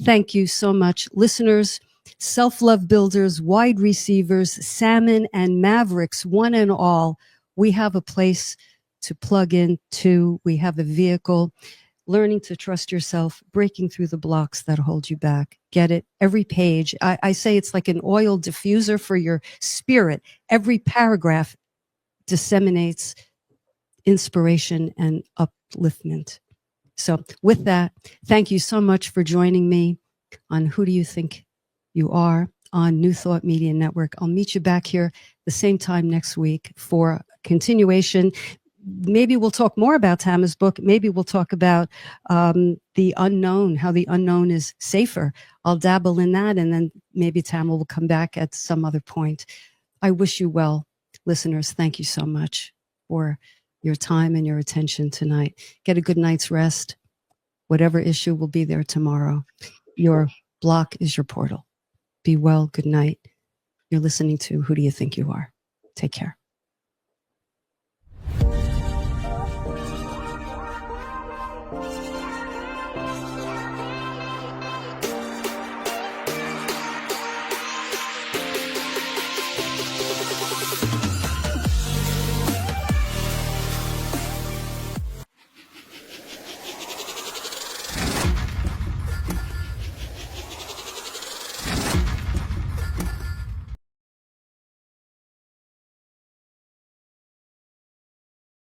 Thank you so much, listeners, self-love builders, wide receivers, salmon and mavericks, one and all. We have a place to plug in to. We have a vehicle. Learning to trust yourself, breaking through the blocks that hold you back. Get it? Every page. I say it's like an oil diffuser for your spirit. Every paragraph disseminates inspiration and upliftment. So with that, thank you so much for joining me on Who Do You Think You Are on New Thought Media Network. I'll meet you back here the same time next week for continuation. Maybe we'll talk more about Tama's book. Maybe we'll talk about the unknown, how the unknown is safer. I'll dabble in that, and then maybe Tama will come back at some other point. I wish you well, listeners. Thank you so much for your time and your attention tonight. Get a good night's rest. Whatever issue will be there tomorrow. Your block is your portal. Be well. Good night. You're listening to Who Do You Think You Are? Take care.